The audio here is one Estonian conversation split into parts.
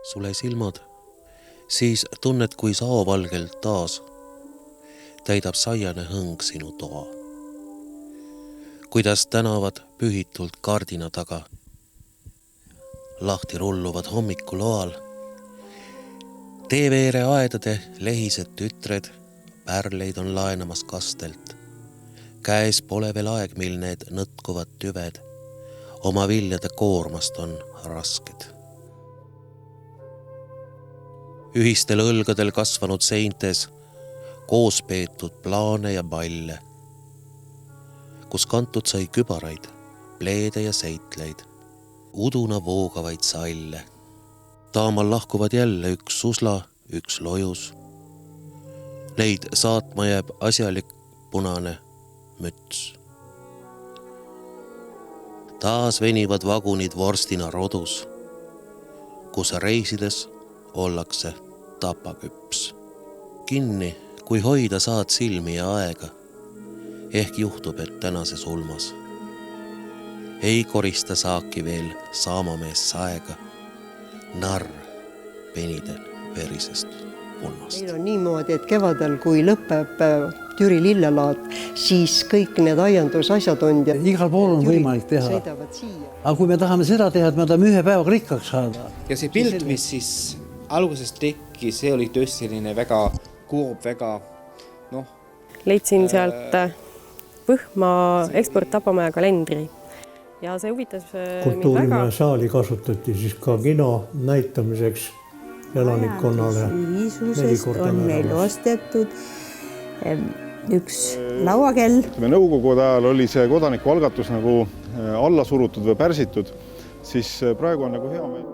Sule silmad, siis tunned, kui saovalgelt taas täidab saiane hõng sinu toa. Kuidas tänavad pühitult kardina taga lahti rulluvad hommikuloal. Teeveere aedade lehised tütred pärleid on laenamas kastelt. Käes pole veel aeg, mil need nõtkuvad tüved oma viljade koormast on rasked. Ühistel õlgadel kasvanud seintes koos peetud plaane ja palle, kus kantud sai kübaraid, pleede ja seitleid, uduna voogavaid salle. Taamal lahkuvad jälle üks susla, üks lojus. Neid saatma jääb asjalik punane müts. Taas venivad vagunid vorstina rodus, kus reisides ollakse tapaküps. Kinni, kui hoida saad silmi ja aega, ehk juhtub, et tänases ulmas ei korista saaki veel saamamees saega, narr penidel verisest ulmast. Meil on niimoodi, et kevadel, kui lõpeb Türi lillelaat, siis kõik need aiandusasjad on ja igal pool on võimalik teha. Aga kui me tahame seda teha, et me tahame ühe päevaga rikkaks saada. Ja see pilt, mis siis alguses tekkis, see oli tõesti selline väga kurb, väga Leidsin sealt Võhma Eksport Tapamaja kalendri ja see huvitas Kultuurimaja saali kasutati siis ka kino näitamiseks elanikkonnale. Viisusest on meil ostetud üks lauakell. Nõukogude ajal oli see kodanikualgatus nagu alla surutud või pärsitud, siis praegu on nagu hea meel.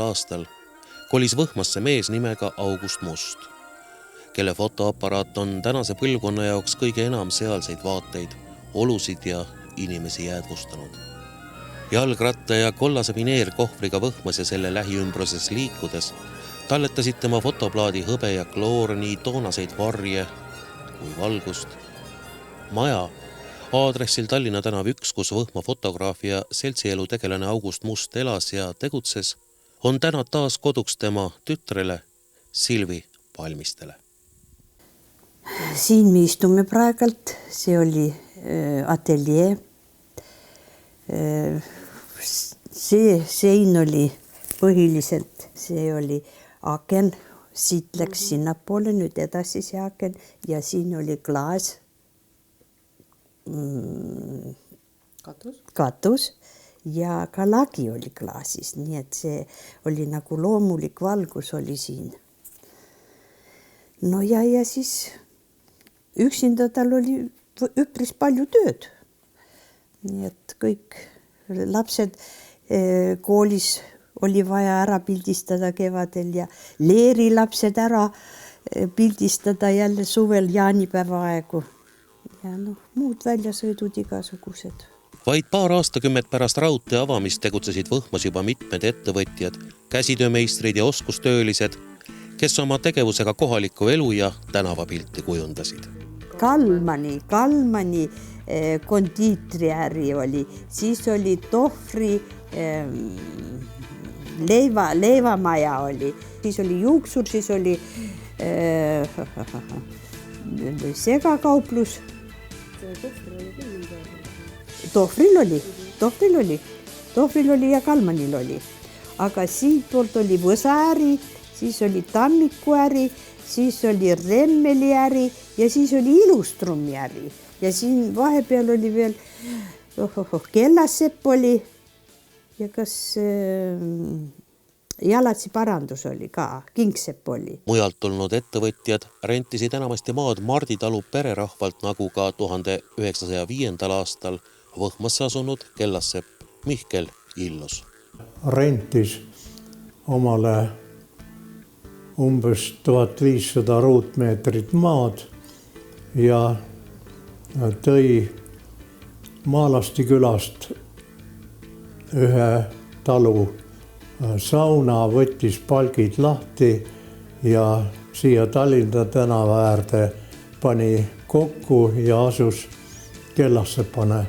aastal kolis Võhmasse mees nimega August Must, kelle fotoaparaat on tänase põlvkonna jaoks kõige enam sealseid vaateid, olusid ja inimesi jäädvustanud. Jalgratta ja kollase vineerkohvriga Võhmas ja selle lähiümbruses liikudes talletasid tema fotoplaadi hõbe ja kloor nii toonaseid varje kui valgust. Maja aadressil Tallinna tänav 1, kus Võhma fotograafia seltsielu tegelane August Must elas ja tegutses, on täna taas koduks tema tütrele Silvi Palmistele. Siin me istume praegalt, see oli ateljee. See sein oli põhiliselt, see oli aken, siit läks sinnapoole, nüüd edasi see aken ja siin oli klaas. Katus ja ka lagi oli klaasis, nii et see oli nagu loomulik valgus oli siin. No ja siis üksinda tal oli üpris palju tööd. Nii et kõik lapsed koolis oli vaja ära pildistada kevadel ja leeri lapsed ära pildistada jälle suvel jaanipäeva aegu. Ja muud väljasõidud igasugused. Vaid paar aastakümmet pärast raudtee avamist tegutsesid Võhmas juba mitmed ettevõtjad, käsitöömeistrid ja oskustöölised, kes oma tegevusega kohalikku elu ja tänavapilti kujundasid. Kalmani kondiitriäri oli, siis oli Tohvri leivamaja oli, siis oli juuksur, siis oli segakauplus. Tohvril oli ja Kalmanil oli. Aga siitpoolt oli Võsaäri, siis oli Tammikuäri, siis oli Remmeliäri ja siis oli Ilustrumi-äri. Ja siin vahepeal oli veel Kellasepp oli ja kas Jalatsi parandus oli ka, Kingsepp oli. Mujalt tulnud ettevõtjad rentisid enamasti maad Mardi talu pererahvalt, nagu ka 1905. aastal Võhmasse asunud Kellasepp Mihkel Illus. Rentis omale umbes 1500 ruutmeetrit maad ja tõi Maalasti külast ühe talu sauna, võttis palgid lahti ja siia Tallinna tänava äärde pani kokku ja asus Kellasepane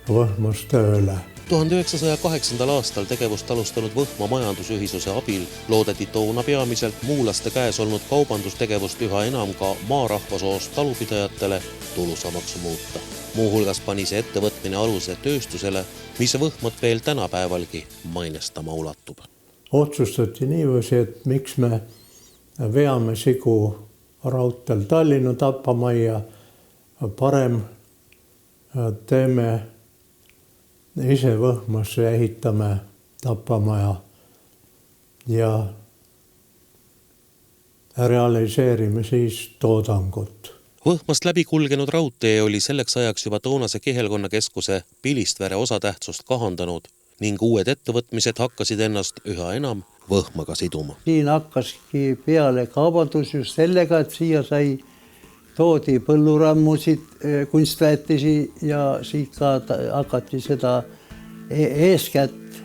Võhmas tööle. 1908. aastal tegevust alustanud Võhma majandusühisuse abil loodeti toona peamiselt muulaste käes olnud kaubandustegevust üha enam ka maarahvasoost talupidajatele tulusamaks muuta. Muuhulgas pani see ettevõtmine aluse tööstusele, mis Võhmat veel tänapäevalgi mainestama ulatub. Otsustati niiviisi, et miks me veame sigu raudteel Tallinna Tapamajja, parem teeme ise Võhmasse, ehitame Tapamaja ja realiseerime siis toodangut. Võhmast läbi kulgenud raudtee oli selleks ajaks juba toonase Kihelkonnakeskuse Pilistvere osatähtsust kahandanud ning uued ettevõtmised hakkasid ennast üha enam Võhmaga siduma. Siin hakkaski peale kaubandus just sellega, et siia toodi põllurammusid, kunstväetisi ja siit ka hakati seda eeskätt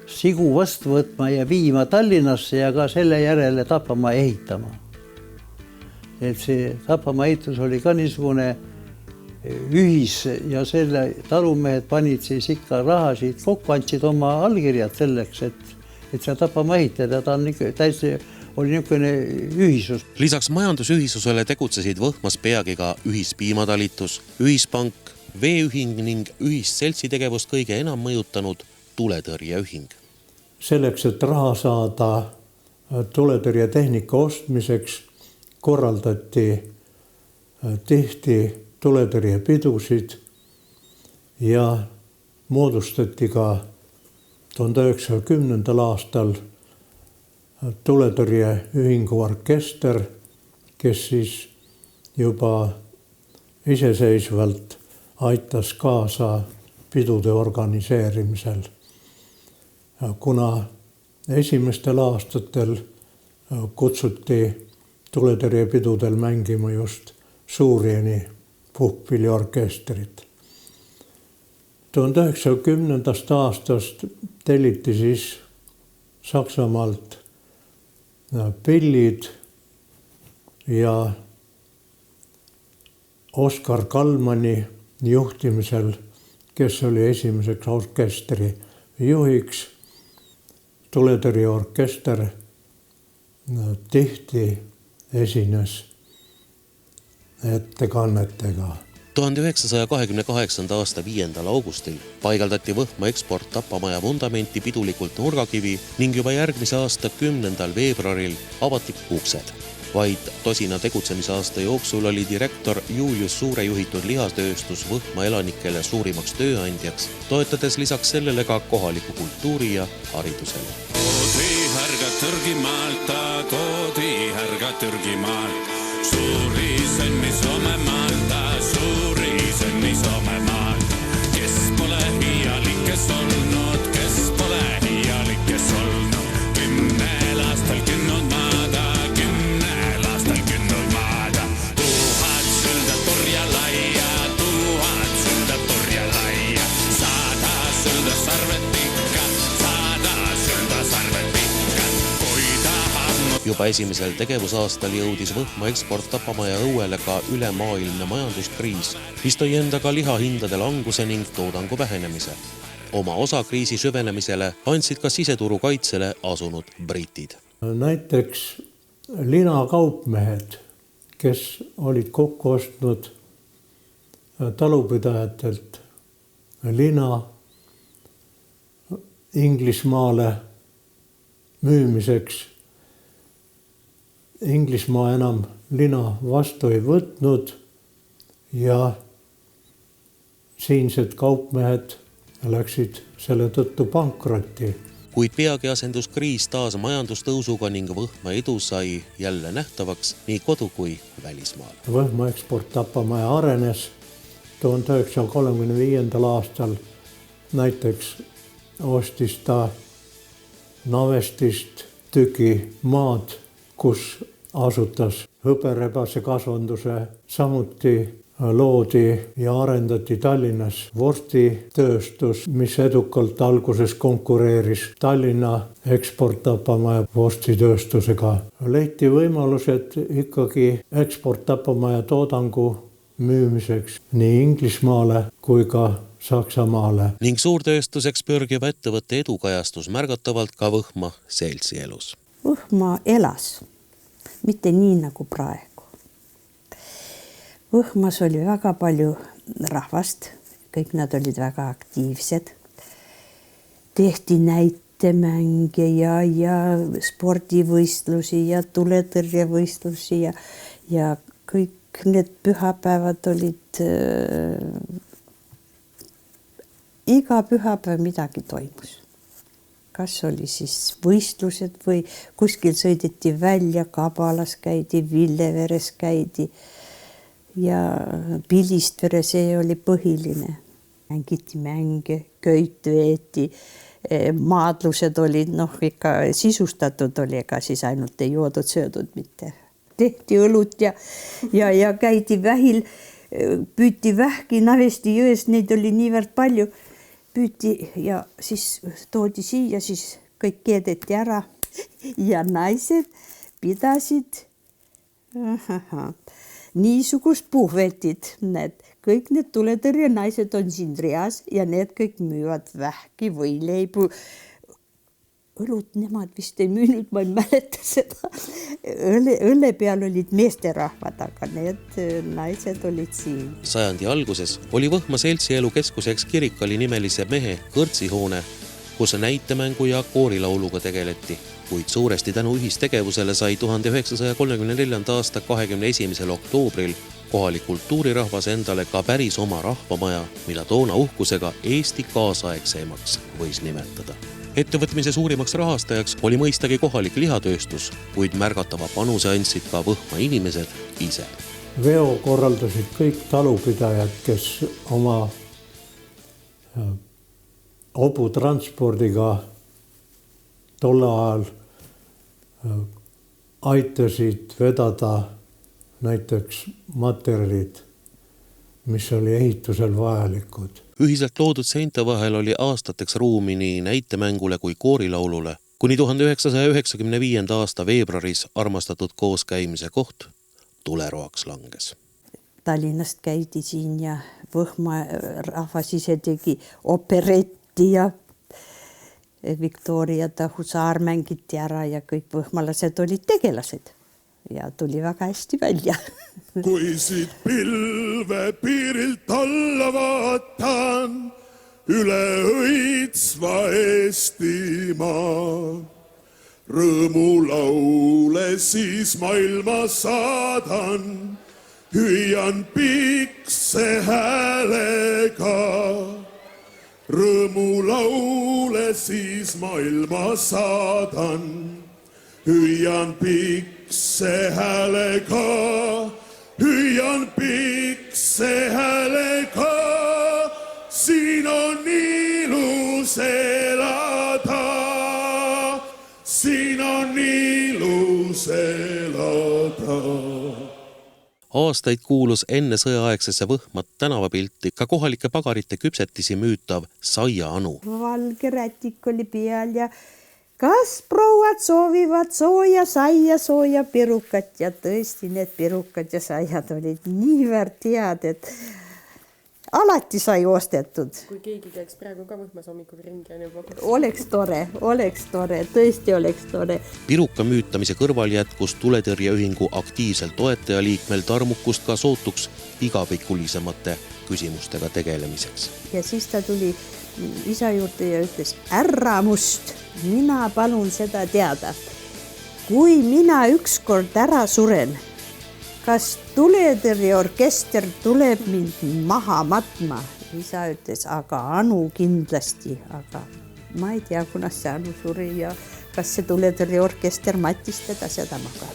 sigu vastu võtma ja viima Tallinnasse ja ka selle järele Tapamaa ehitama. Et see Tapamaa ehitus oli ka niisugune ühis ja selle talumehed panid siis ikka rahasid kokku, andsid oma allkirjad selleks, et see Tapamaa ehitada, ta on täiesti oli niisugune ühisus. Lisaks majandusühisusele tegutsesid Võhmas peagi ka ühispiimatalitus, ühispank, veeühing ning ühisseltsitegevust kõige enam mõjutanud tuletõrjeühing. Selleks, et raha saada tuletõrjetehnika ostmiseks, korraldati tihti tuletõrjepidusid ja moodustati ka 1910. aastal tuletõrjeühingu orkester, kes siis juba iseseisvalt aitas kaasa pidude organiseerimisel. Kuna esimestel aastatel kutsuti tuletõrjepidudel mängima just Suurieni puhkpilliorkestrit. 1910. aastast telliti siis Saksamaalt pillid ja Oskar Kalmani juhtimisel, kes oli esimeseks orkestri juhiks, tuletõrjeorkester tihti esines ettekannetega. 1928. aasta 5. augustil paigaldati Võhma eksport Tapamaja vundamenti pidulikult nurgakivi ning juba järgmise aasta 10. veebruaril avati uksed. Vaid tosina tegutsemise aasta jooksul oli direktor Julius Suure juhitud lihatööstus Võhma elanikele suurimaks tööandjaks, toetades lisaks sellele ka kohaliku kultuuri ja haridusele. Koodi härga Türgimaalta, koodi härga Türgimaalt, suuri sõnni Soomemaalta, suuri sõnni Soomemaalt. Kes pole hiialikes olnud, kes pole hiialikes olnud, 10 aastal künnud maada, 10 aastal künnud maada. 1000 sülda turja laia, 1000 sülda turja laia, 100 sülda sarvetikka, 100 sülda sarvetikka, kui tahab. Juba esimesel tegevusaastal jõudis Võhma eksport Tapamaja õuele ka ülemaailmne majanduskriis, mis tõi endaga lihahindade languse ning toodangu vähenemise. Oma osa kriisi süvenemisele andsid ka siseturu kaitsele asunud britid. Näiteks linakaupmehed, kes olid kokku ostnud talupidajatelt lina Inglismaale müümiseks. Inglismaa enam lina vastu ei võtnud ja siinsed kaupmehed läksid selle tõttu pankrotti. Kuid peagi asendus kriis taas majandustõusuga ning Võhma edu sai jälle nähtavaks nii kodu kui välismaal. Võhma eksport Tapamaja arenes 1935. aastal. Näiteks ostis ta Navestist tüki maad, kus asutas hõberebase kasvanduse, samuti loodi ja arendati Tallinnas vorstitööstus, mis edukalt alguses konkureeris Tallinna eksporttapamaja vorstitööstusega. Leiti võimalused ikkagi eksporttapamaja toodangu müümiseks nii Inglismaale kui ka Saksamaale. Ning suurtööstuseks pürgiva ettevõtte edukajastus märgatavalt ka Võhma seltsielus. Võhma elas, mitte nii nagu praegu. Võhmas oli väga palju rahvast, kõik nad olid väga aktiivsed. Tehti näitemänge ja spordivõistlusi ja tuletõrjevõistlusi ja kõik need pühapäevad olid, iga pühapäev midagi toimus. Kas oli siis võistlused või kuskil sõideti välja, Kabalas käidi, Villeveres käidi ja Pilistvere, see oli põhiline. Mängiti mänge, köit veeti, maadlused olid, ikka sisustatud oli, ega siis ainult ei joodud, söödud mitte. Tehti õlut ja käidi vähil, püüti vähki Navesti jões, neid oli niivõrd palju, püüti ja siis toodi siia, siis kõik keedeti ära ja naised pidasid niisugust puhvetid, kõik need tuletõrje naised on siin reas ja need kõik müüvad vähki või leibu. Õlut nemad vist ei müünud, ma ei mäleta seda. Õlle peal olid meesterahvad, aga need naised olid siin. Sajandi alguses oli Võhma seltsielu keskuseks Kirikali nimelise mehe kõrtsihoone, kus näitemängu ja koorilauluga tegeleti, kuid suuresti tänu ühistegevusele sai 1934. aasta 21. oktoobril kohalik kultuurirahvas endale ka päris oma rahvamaja, mida toona uhkusega Eesti kaasaegsemaks võis nimetada. Ettevõtmise suurimaks rahastajaks oli mõistagi kohalik lihatööstus, kuid märgatava panuse andsid ka Võhma inimesed ise. Veo korraldasid kõik talupidajad, kes oma hobutranspordiga tolle ajal aitasid vedada näiteks materjalid, mis oli ehitusel vajalikud. Ühiselt loodud seinte vahel oli aastateks ruumi nii näitemängule kui koorilaulule, kuni 1995. aasta veebruaris armastatud kooskäimise koht tuleroaks langes. Tallinnast käidi siin ja Võhma rahvas ise tegi operetti ja Viktoriata husaar mängiti ära ja kõik võhmalased olid tegelased ja tuli väga hästi välja. Kui siit pilve piirilt alla vaatan, üle õitsva Eestimaa, rõõmulaule siis maailma saadan, hüüan pikse häälega. Rõõmulaule siis maailma saadan, hüüan pikse häälega, hüüan pikse häälega. Siin on ilus elada, siin on ilus elada. Aastaid kuulus enne sõjaaegsesse Võhma tänavapilti ka kohalike pagarite küpsetisi müütav Saia Anu. Valge rätik oli peal ja kas prouad soovivad sooja saia, sooja pirukat ja tõesti need pirukad ja saiad olid niivõrd head, et alati sai ostetud. Kui keegi käiks praegu ka Võhmas hommikul ringi ja pakuks. Oleks tore, tõesti oleks tore. Piruka müütamise kõrval jätkus tuletõrjeühingu aktiivsel toetajaliikmel tarmukust ka sootuks igavikulisemate küsimustega tegelemiseks. Ja siis ta tuli isa juurde ja ütles, härra Must, mina palun seda teada. Kui mina ükskord ära suren, kas tuletõrjeorkester tuleb mind maha matma? Isa ütles, aga Anu kindlasti, aga ma ei tea, kunas see Anu suri ja kas see tuletõrjeorkester mattis teda, seda ma ka.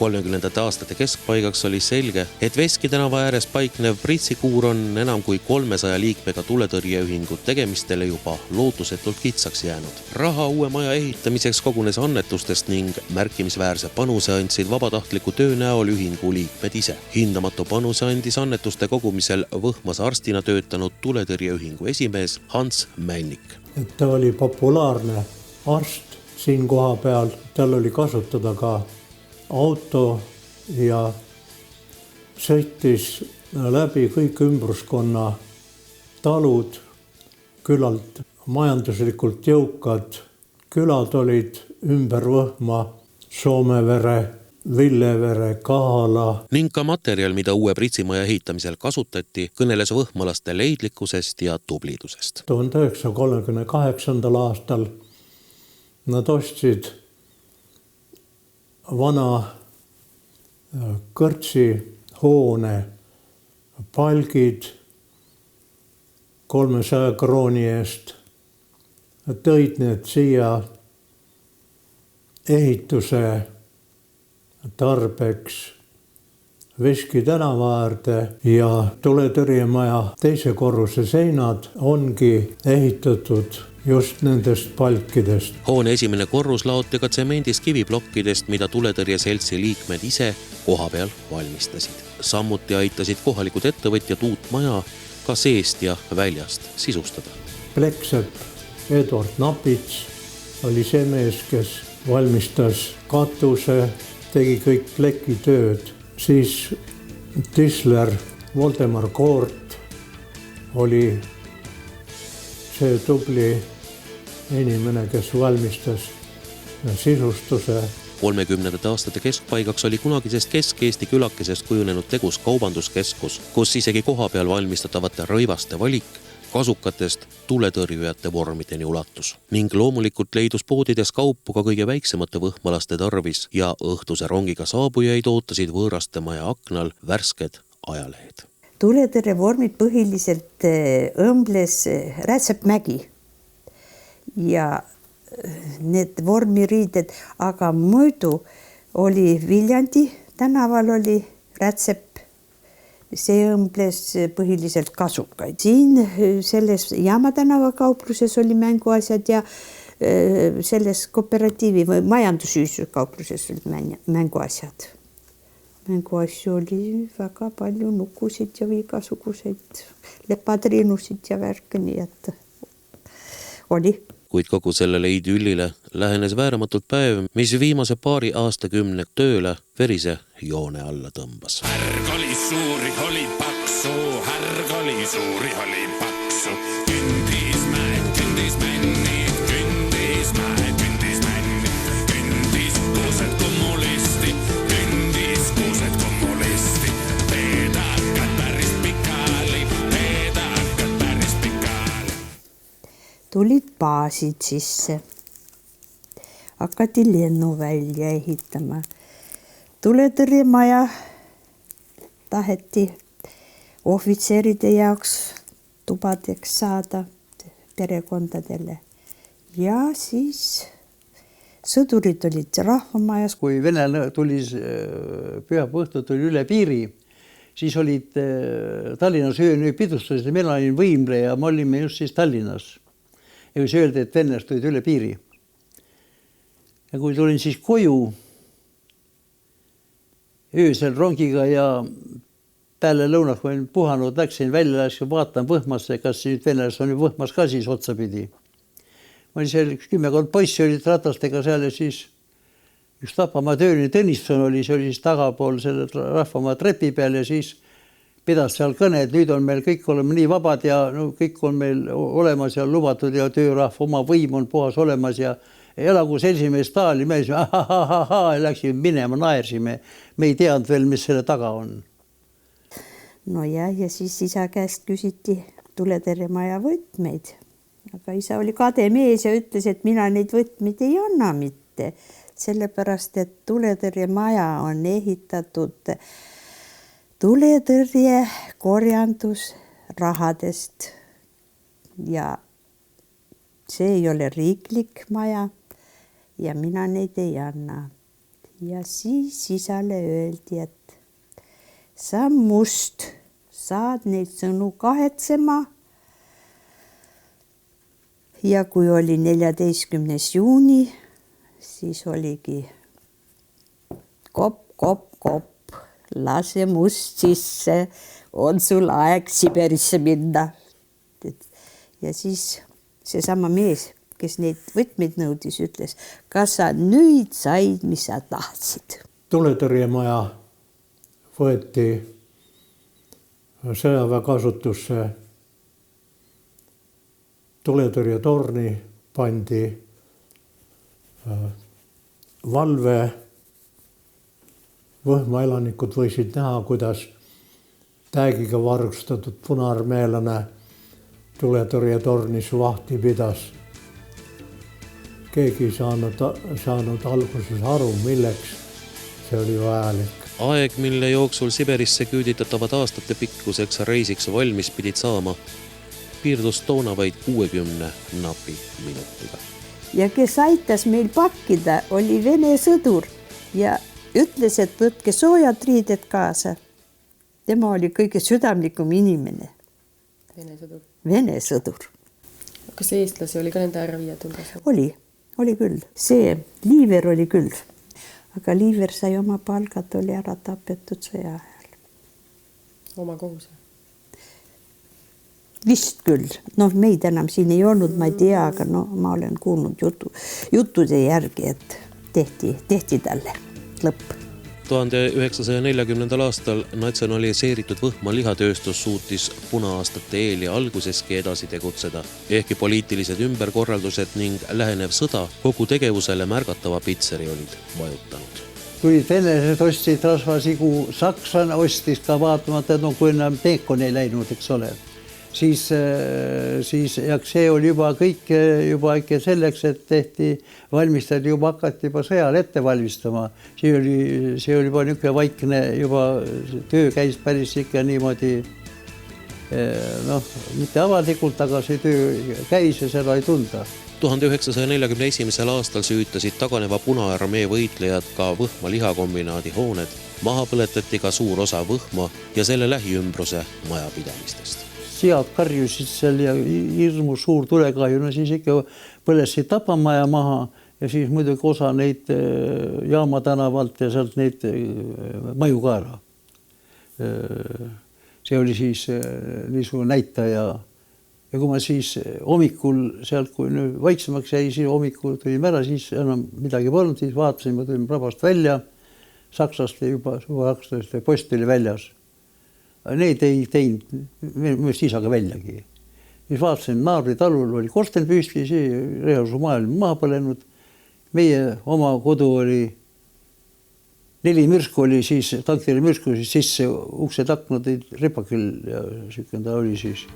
30. aastate keskpaigaks oli selge, et Veski tänava ääres paiknev pritsikuur on enam kui 300 liikmega tuletõrjeühingu tegemistele juba lootusetult kitsaks jäänud. Raha uue maja ehitamiseks kogunes annetustest ning märkimisväärse panuse andsid vabatahtliku töö näol ühingu liikmed ise. Hindamatu panuse andis annetuste kogumisel Võhmas arstina töötanud tuletõrjeühingu esimees Hans Männik. Et ta oli populaarne arst siin koha peal, tal oli kasutada ka auto ja sõitis läbi kõik ümbruskonna talud, külalt majanduslikult jõukad külad olid ümber Võhma, Soomevere, Villevere, Kahala. Ning ka materjal, mida uue pritsimaja ehitamisel kasutati, kõneles võhmalaste leidlikkusest ja tublidusest. 1938. aastal nad ostsid vana kõrtsi hoone palgid 300 krooni eest, tõid need siia ehituse tarbeks Veski tänava äärde ja tuletõrjemaja teise korruse seinad ongi ehitatud just nendest palkidest. Hoone esimene korrus laoti ka tsemendis kiviplokkidest, mida tuletõrjeseltsi liikmed ise kohapeal valmistasid. Samuti aitasid kohalikud ettevõtjad uut maja ka seest ja väljast sisustada. Pleksepp Eduard Napits oli see mees, kes valmistas katuse, tegi kõik plekitööd. Siis Tisler Voldemar Koort oli see tubli inimene, kes valmistas sisustuse. 30. aastate keskpaigaks oli kunagisest Kesk-Eesti külakesest kujunenud tegus kaubanduskeskus, kus isegi kohapeal valmistatavate rõivaste valik kasukatest tuletõrjujate vormideni ulatus. Ning loomulikult leidus poodides kaupu ka kõige väiksemate võhmalaste tarvis ja õhtuse rongiga saabujaid ootasid võõraste maja aknal värsked ajalehed. Tuletõrjevormid põhiliselt õmbles Rätseppmägi ja need vormiriided, aga muidu oli Viljandi tänaval oli Rätsepp, see õmbles põhiliselt kasukaid. Siin selles Jaama tänava kaupluses oli mänguasjad ja selles kooperatiivi või majandusühistu kaupluses olid mänguasjad. Mänguasju oli väga palju, nukusid ja igasuguseid lepatriinusid ja värke, nii et oli. Kuid kogu sellele idüllile lähenes vääramatult päev, mis viimase paari aastakümne tööle verise joone alla tõmbas. Härg oli suuri, oli paksu, härg oli suuri, oli paksu. Kündis mäed, kündis männi, kündis mäed, kündis männi. Kündis kuused kommunisti, kündis kuused kommunisti. Peedakad päris pikali, peedakad päris pikali. Tulid baasid sisse. Hakati lennuvälja ehitama. Tuletõrjemaja taheti ohvitseride jaoks tubadeks saada perekondadele. Ja siis sõdurid olid rahvamajas. Kui Vene tuli pühapäeva õhtul tuli üle piiri, siis olid Tallinnas ööni pidustused ja mina olin võimleja, me olime just siis Tallinnas. Ja kui see öeldi, et Venest tulid üle piiri. Ja kui tulin siis koju öösel rongiga ja peale lõunas, kui olin puhanud, läksin välja, vaatan Võhmasse, kas nüüd Venelas on Võhmas ka siis otsapidi. Ma olin seal 10 poissi olid ratastega seal ja siis üks Tapamaa tööline Tõnisson oli, see oli siis tagapool selle rahvamaa trepi peal ja siis pidas seal kõne, et nüüd on meil kõik oleme nii vabad ja no, kõik on meil olemas ja lubatud ja töörahva oma võim on puhas olemas ja elagu seltsimees Stalin, me läksime minema, naersime. Me ei teadnud veel, mis selle taga on. No ja siis isa käest küsiti tuletõrjemaja võtmeid. Aga isa oli kade mees ja ütles, et mina neid võtmeid ei anna mitte. Sellepärast, et tuletõrjemaja on ehitatud tuletõrje korjandus rahadest ja see ei ole riiklik maja ja mina neid ei anna. Ja siis isale öeldi, et sa Must saad neid sõnu kahetsema. Ja kui oli 14. juuni, siis oligi kopp, lase Must sisse, on sul aeg Siberisse minna. Ja siis seesama mees, kes neid võtmeid nõudis, ütles, kas sa nüüd said, mis sa tahtsid? Tuletõrjemaja võeti sõjaväe kasutusse, tuletõrjetorni pandi valve. Võhma elanikud võisid näha, kuidas täägiga varustatud punaarmeelane tuletõrjetornis vahti pidas. Keegi ei saanud alguses aru, milleks see oli vajalik. Aeg, mille jooksul Siberisse küüditatavad aastate pikkuseks reisiks valmis pidid saama, piirdus toona vaid 60 napi minutiga. Ja kes aitas meil pakkida, oli Vene sõdur ja ütles, et võtke soojad riided kaasa. Tema oli kõige südamlikum inimene. Vene sõdur. Kas eestlasi oli ka nende ära viied hulgas? Oli küll. See Liiver oli küll. Aga Liiver sai oma palgad, oli ära tapetud sõja ajal. Oma kohuse? Vist küll. Meid enam siin ei olnud, ma ei tea, aga ma olen kuulnud juttude järgi, et tehti talle lõpp. 1940. aastal natsionaliseeritud Võhma lihatööstus suutis puna-aastate eel ja alguseski edasi tegutseda. Ehkki poliitilised ümberkorraldused ning lähenev sõda kogu tegevusele märgatava pitseri olid vajutanud. Kui venelased ostsid rasvasigu, sakslane ostis ka vaatamata, kui enam Peekon ei läinud, eks ole. Siis see oli juba kõik ikka selleks, et valmistati hakati juba sõjal ette valmistama. See oli juba niisugune vaikne, juba töö käis päris ikka niimoodi, mitte avalikult, aga see töö käis ja seda ei tunda. 1941. aastal süütasid taganeva Punaarmee võitlejad ka Võhma lihakombinaadi hooned. Maha põletati ka suur osa Võhma ja selle lähiümbruse majapidamistest. Sead karjusid seal ja hirmu suur tulekahju, siis ikka põlesid Tapamaja maha ja siis muidugi osa neid Jaama tänavalt ja sealt neid maju ka ära. See oli siis niisugune näitaja. Ja kui ma siis hommikul sealt, kui vaiksemaks jäi, siis hommikul tulime ära, siis enam midagi polnud, siis vaatasime, tulime rabast välja, Saksast juba post oli väljas. Neid ei teinud, me siis aga väljagi. Siis vaatasin, naabri talul oli korsten püsti, rehasu maal maha põlenud. Meie oma kodu oli 4 mürsku oli siis, tankeri mürsku siis sisse uksed aknad ripakil ja sükenda oli siis.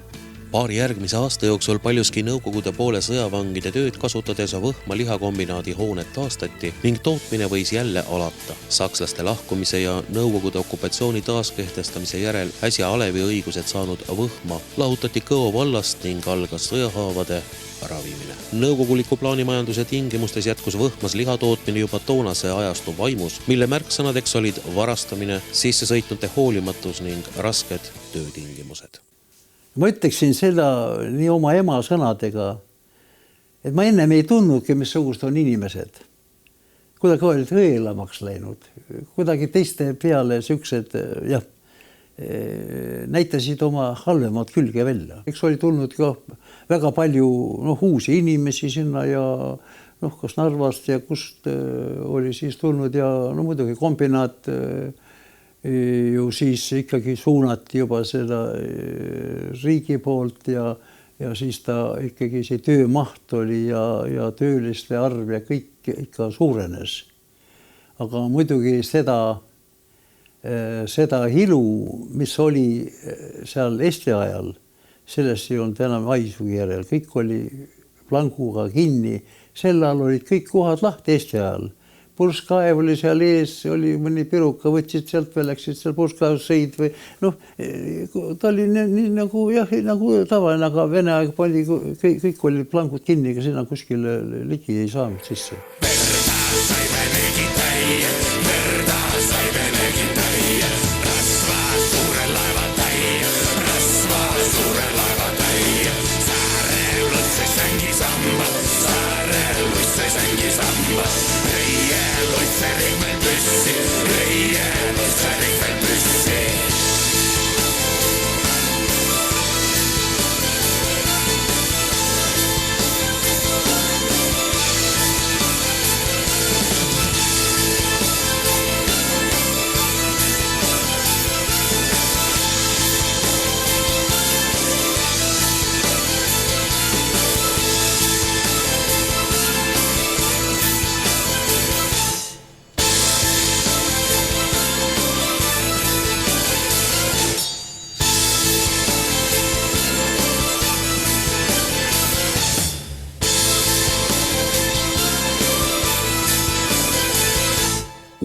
Paari järgmise aasta jooksul paljuski nõukogude poole sõjavangide tööd kasutades Võhma lihakombinaadi hooned taastati ning tootmine võis jälle alata. Sakslaste lahkumise ja nõukogude okupatsiooni taaskehtestamise järel äsja alevi õigused saanud Võhma lahutati Kõo vallast ning algas sõjahaavade ravimine. Nõukoguliku plaanimajanduse tingimustes jätkus Võhmas lihatootmine juba toonase ajastu vaimus, mille märksõnadeks olid varastamine, sissesõitnute hoolimatus ning rasked töötingimused. Ma ütleksin seda nii oma ema sõnadega, et ma ennem ei tundnudki, missugust on inimesed. Kuidagi olid õelamaks läinud, kuidagi teiste peale süksed, näitasid oma halvemat külge välja. Eks oli tulnud ka väga palju uusi inimesi sinna ja kas Narvast ja kust oli siis tulnud ja muidugi kombinaat ju siis ikkagi suunati juba seda riigi poolt ja siis ta ikkagi see töömaht oli ja tööliste arv ja kõik ikka suurenes. Aga muidugi seda hilu, mis oli seal Eesti ajal, sellest ei olnud enam haisugi järel. Kõik oli planguga kinni. Sel ajal olid kõik kohad lahti Eesti ajal. Purskaev oli seal ees, oli mõni piruka, võtsid sealt või läksid seal purskaev sõid või ta oli nii nagu tavaline, aga Vene aeg pani, kõik oli plangud kinni, aga sinna kuskil ligi ei saanud sisse. Verta sai venegi täie sai venegi täie, rasva suure laeva täie, rasva suure laeva täie. Saarel lõtse sängi samba, saarel lõtse sängi samba, reie lõtse rikvel püssi, reie lõtse rikvel püssi.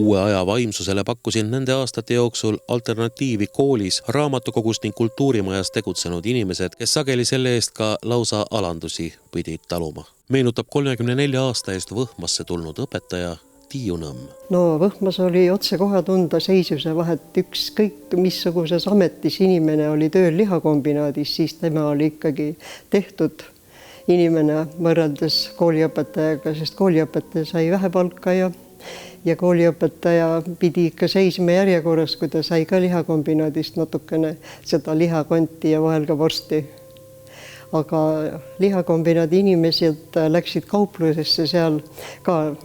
Uue aja vaimsusele pakkusid nende aastate jooksul alternatiivi koolis, raamatukogus ning kultuurimajas tegutsenud inimesed, kes sageli selle eest ka lausa alandusi pidid taluma. Meenutab 34 aasta eest Võhmasse tulnud õpetaja Tiiu Nõmm. No Võhmas oli otse kohe tunda seisuse vahet, ükskõik missuguses ametis inimene oli tööl lihakombinaadis, siis tema oli ikkagi tehtud inimene võrreldes kooliõpetajaga, sest kooliõpetaja sai vähe palka ja kooliõpetaja pidi ikka seisma järjekorras, kui ta sai ka lihakombinaadist natukene seda lihakonti ja vahel ka vorsti. Aga lihakombinaadi inimesed läksid kauplusesse, seal ka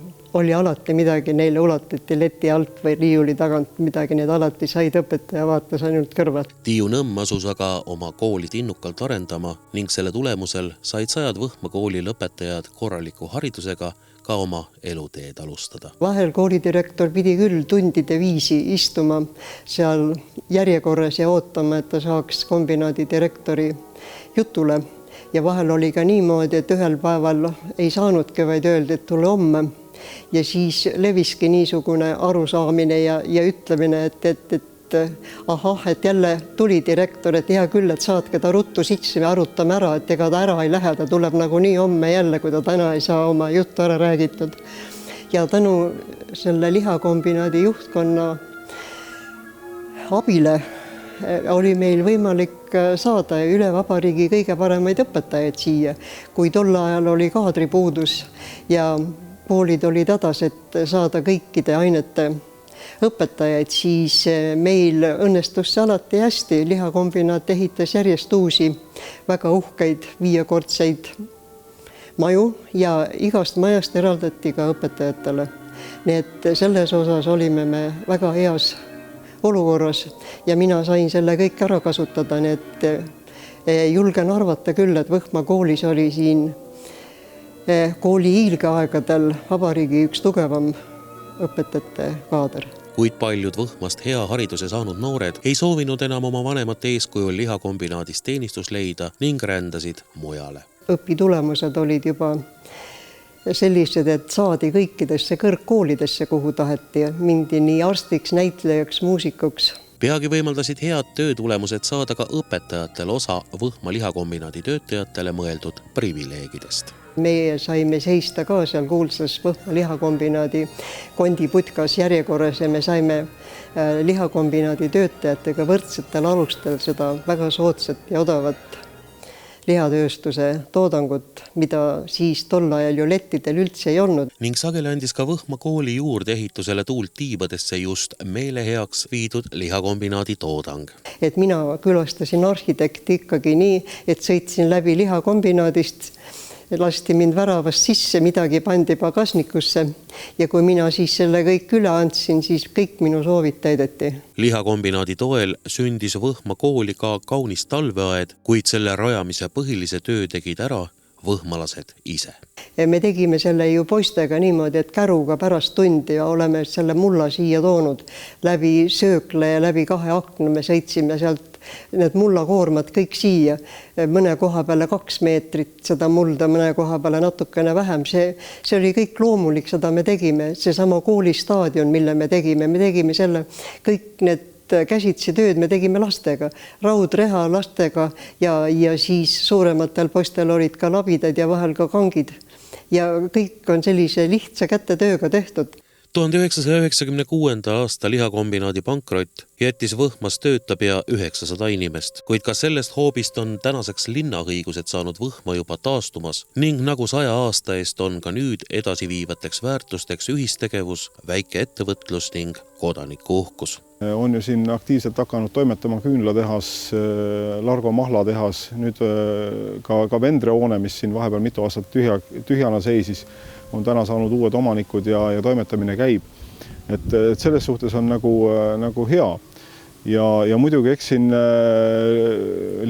oli alati midagi, neile ulatati leti alt või riiuli tagant midagi, need alati said, õpetaja vaatas ainult kõrvalt. Tiiu Nõmm asus aga oma koolid innukalt arendama ning selle tulemusel said 100 Võhma kooli lõpetajad korraliku haridusega ka oma eluteed alustada. Vahel koolidirektor pidi küll tundide viisi istuma seal järjekorras ja ootama, et ta saaks kombinaadi direktori jutule. Ja vahel oli ka niimoodi, et ühel päeval ei saanudki, vaid öeldi, et tule homme. Ja siis leviski niisugune arusaamine ja ütlemine, et ahah, et jälle tuli direktor, et hea küll, et saatke ta ruttu sisse, me arutame ära, et ega ta ära ei lähe, ta tuleb nagu nii homme jälle, kui ta täna ei saa oma juttu ära räägitud. Ja tänu selle lihakombinaadi juhtkonna abile oli meil võimalik saada üle vabariigi kõige paremaid õpetajaid siia, kui tol ajal oli kaadripuudus ja koolid olid hädas, et saada kõikide ainete õpetajaid, siis meil õnnestus see alati hästi. Lihakombinaat ehitas järjest uusi, väga uhkeid 5-kordseid maju ja igast majast eraldati ka õpetajatele. Nii et selles osas olime me väga heas olukorras ja mina sain selle kõik ära kasutada, nii et julgen arvata küll, et Võhma koolis oli siin kooli hiilgeaegadel vabariigi üks tugevam õpetajate kaader. Kuid paljud Võhmast hea hariduse saanud noored ei soovinud enam oma vanemate eeskujul lihakombinaadis teenistus leida ning rändasid mujale. Õpitulemused olid juba sellised, et saadi kõikidesse kõrgkoolidesse, kuhu taheti. Mindi nii arstiks, näitlejaks, muusikuks. Peagi võimaldasid head töötulemused saada ka õpetajatel osa Võhma lihakombinaadi töötajatele mõeldud privileegidest. Meie saime seista ka seal kuulsas Võhma lihakombinaadi kondiputkas järjekorras ja me saime lihakombinaadi töötajatega võrdsetel alustel seda väga soodsat ja odavat lihatööstuse toodangut, mida siis tol ajal ju lettidel üldse ei olnud. Ning sageli andis ka Võhma kooli juurde ehitusele tuult tiibadesse just meile heaks viidud lihakombinaadi toodang. Et mina külastasin arhitekti ikkagi nii, et sõitsin läbi lihakombinaadist, lasti mind väravast sisse, midagi pandi pagasnikusse ja kui mina siis selle kõik üle andsin, siis kõik minu soovid täideti. Lihakombinaadi toel sündis Võhma kooli ka kaunis talveaed, kuid selle rajamise põhilise töö tegid ära võhmalased ise. Me tegime selle ju poistega niimoodi, et käruga pärast tundi ja oleme selle mulla siia toonud läbi söökle ja läbi 2 akna. Me sõitsime sealt need mullakoormad kõik siia, mõne koha peale 2 meetrit seda mulda, mõne koha peale natukene vähem. See oli kõik loomulik, seda me tegime. Seesama koolistaadion, mille me tegime selle, kõik need käsitsi tööd me tegime lastega, raudreha lastega ja siis suurematel poistel olid ka labidad ja vahel ka kangid. Ja kõik on sellise lihtsa kätetööga tehtud. 1996. aasta lihakombinaadi pankrott jättis Võhmas tööta pea 900 inimest, kuid ka sellest hoobist on tänaseks linnaõigused saanud Võhma juba taastumas ning nagu 100 aasta eest on ka nüüd edasiviivateks väärtusteks ühistegevus, väike ettevõtlus ning kodanikuuhkus. On ju siin aktiivselt hakanud toimetama küünlatehas, Largo mahlatehas, nüüd ka Vendre hoone, mis siin vahepeal mitu aastat tühjana seisis, on täna saanud uued omanikud ja toimetamine käib. Et selles suhtes on nagu hea. Ja muidugi eks siin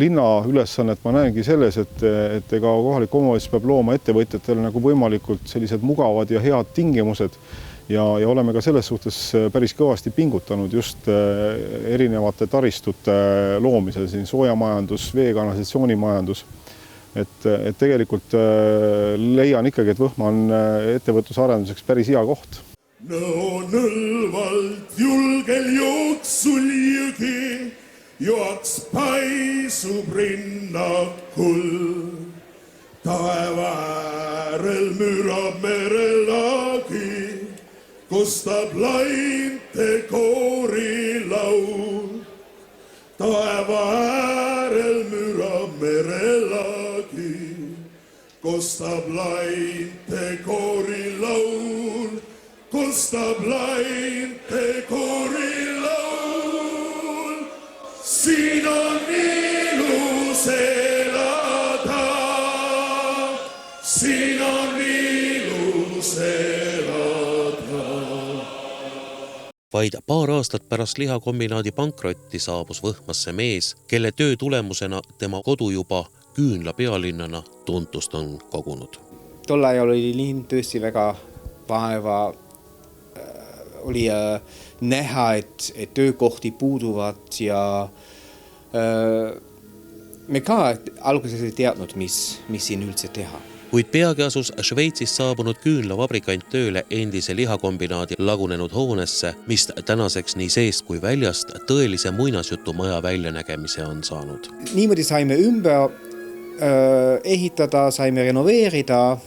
linna ülesannet ma näengi selles, et ega kohalik omavalitsus peab looma ettevõtjatele nagu võimalikult sellised mugavad ja head tingimused ja oleme ka selles suhtes päris kõvasti pingutanud just erinevate taristute loomisel, siin soojamajandus, veekanalisatsioonimajandus. Et tegelikult leian ikkagi, et Võhma on ettevõtlusarenduseks päris hea koht. Nõo nõlvalt julgel jooksul jõgi, joaks paisub rinnakul. Taeva äärel mürab merelagi, kostab lainte koorilaul. Taeva äärel mürab merelagi, kostab lainte koorilaul. Kostab lainte koorilaul. Siin on ilus elada, siin on ilus elada. Vaid paar aastat pärast lihakombinaadi pankrotti saabus Võhmasse mees, kelle töö tulemusena tema kodu juba Küünla pealinnana tuntust on kogunud. Tol ajal oli linn tõesti väga vaeva, oli näha, et töökohti puuduvad ja me ka alguses ei teadnud, mis siin üldse teha. Kuid peagi asus Šveitsist saabunud Küünla vabrikant tööle endise lihakombinaadi lagunenud hoonesse, mis tänaseks nii seest kui väljast tõelise muinasjutumaja väljanägemise on saanud. Niimoodi saime ümber ehitada, saime renoveerida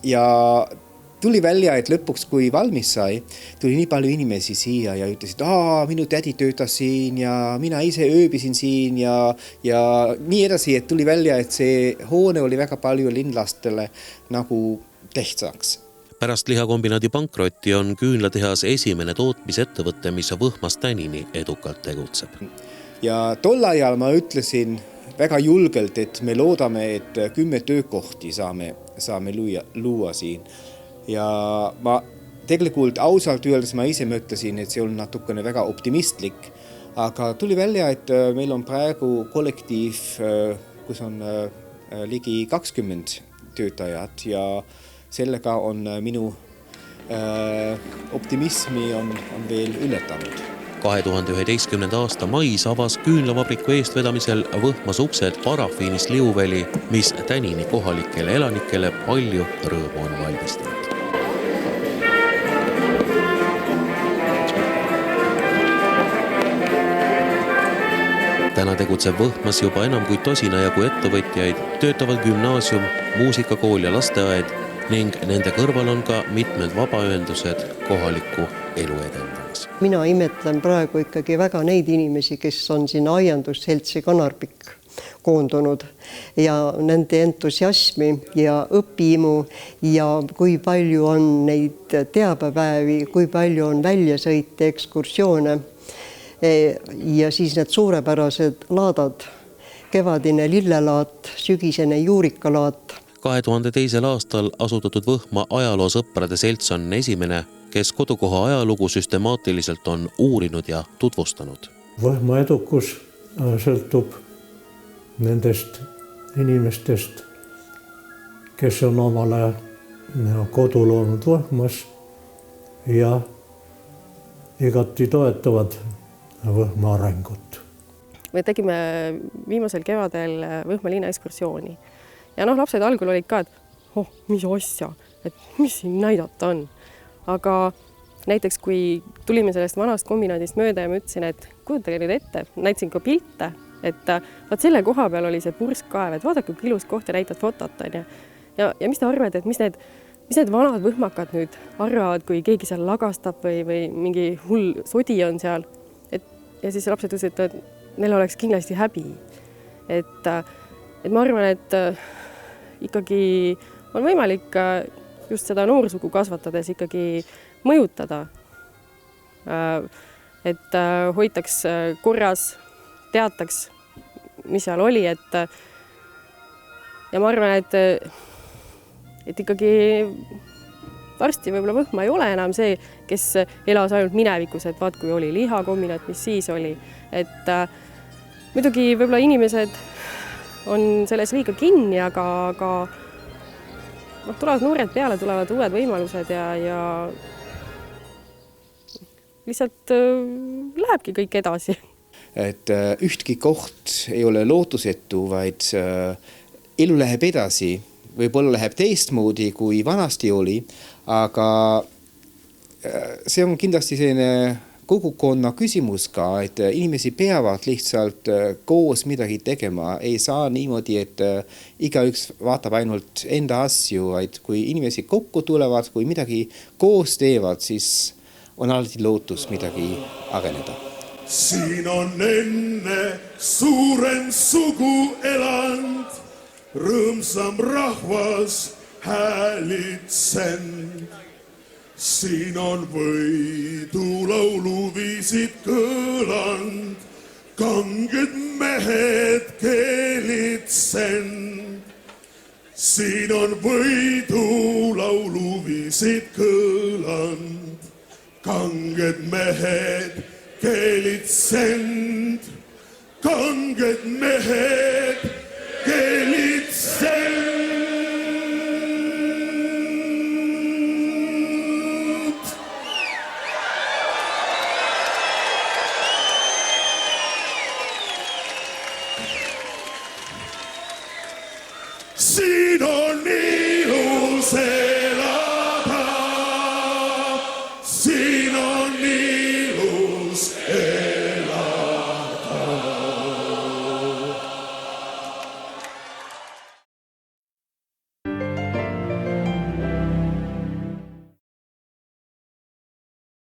ja tuli välja, et lõpuks, kui valmis sai, tuli nii palju inimesi siia ja ütlesid, minu tädi töötas siin ja mina ise ööbisin siin ja nii edasi, et tuli välja, et see hoone oli väga palju linlastele nagu tähtsaks. Pärast lihakombinaadi pankrotti on küünlatehas esimene tootmisettevõte, mis Võhmas tänini edukalt tegutseb. Ja tol ajal ma ütlesin väga julgelt, et me loodame, et 10 töökohti saame luua siin. Ja ma tegelikult ausalt öeldes ma ise mõtlesin, et see on natukene väga optimistlik, aga tuli välja, et meil on praegu kollektiiv, kus on ligi 20 töötajat ja sellega on minu optimismi on veel ületanud. 2011. aasta mais avas küünlavabriku eestvedamisel Võhmas uksed parafiinist liuväli, mis tänini kohalikele elanikele palju rõõmu on valmistanud. Täna tegutseb Võhmas juba enam kui tosina jagu ettevõtjaid, töötavad gümnaasium, muusikakool ja lasteaed ning nende kõrval on ka mitmed vabaühendused kohalikku elu edendamas. Mina imetlen praegu ikkagi väga neid inimesi, kes on siin aiandusseltsi Kanarbik koondunud ja nende entusiasmi ja õpiimu ja kui palju on neid teabepäevi, kui palju on väljasõite, ekskursioone ja siis need suurepärased laadad, kevadine lillelaat, sügisene juurikalaat. 2002. aastal asutatud Võhma ajaloosõprade selts on esimene, kes kodukoha ajalugu süstemaatiliselt on uurinud ja tutvustanud. Võhma edukus sõltub nendest inimestest, kes on omale kodu loonud Võhmas ja igati toetavad Võhma arengut. Me tegime viimasel kevadel Võhma linna ekskursiooni ja lapsed algul olid ka, et mis asja, et mis siin näidata on. Aga näiteks kui tulime sellest vanast kombinaadist mööda ja ma ütlesin, et kujutage nüüd ette, näitasin ka pilte, et vaat selle koha peal oli see purskkaev, et vaadake, kui ilus koht ja näitad fotot. Ja mis te arvate, et mis need mis need vanad võhmakad nüüd arvavad, kui keegi seal lagastab või mingi hull sodi on seal. Ja siis lapsed ütlesid, et neil oleks kindlasti häbi. Et ma arvan, et ikkagi on võimalik just seda noorsugu kasvatades ikkagi mõjutada. Et hoitaks korras, teataks, mis seal oli. Ja ma arvan, et ikkagi varsti võib-olla võhma ei ole enam see, kes elas ainult minevikus, et vaat kui oli lihakombinaat, mis siis oli. Et muidugi võib-olla inimesed on selles liiga kinni, aga tulevad noored peale, tulevad uued võimalused ja lihtsalt lähebki kõik edasi. Et ühtki koht ei ole lootusetu, vaid elu läheb edasi. Võib-olla läheb teistmoodi, kui vanasti oli, aga see on kindlasti selline kogukonna küsimus ka, et inimesi peavad lihtsalt koos midagi tegema. Ei saa niimoodi, et igaüks vaatab ainult enda asju, vaid kui inimesi kokku tulevad, kui midagi koos teevad, siis on alati lootus midagi areneda. Siin on enne suurem sugu eland, rõõmsam rahvas häälitsend. Siin on võidu lauluviisid kõland, kanged mehed keelitsend. Siin on võidu lauluviisid kõland, kanged mehed keelitsend, kanged mehed keelitsend. Siin on ilus elada, siin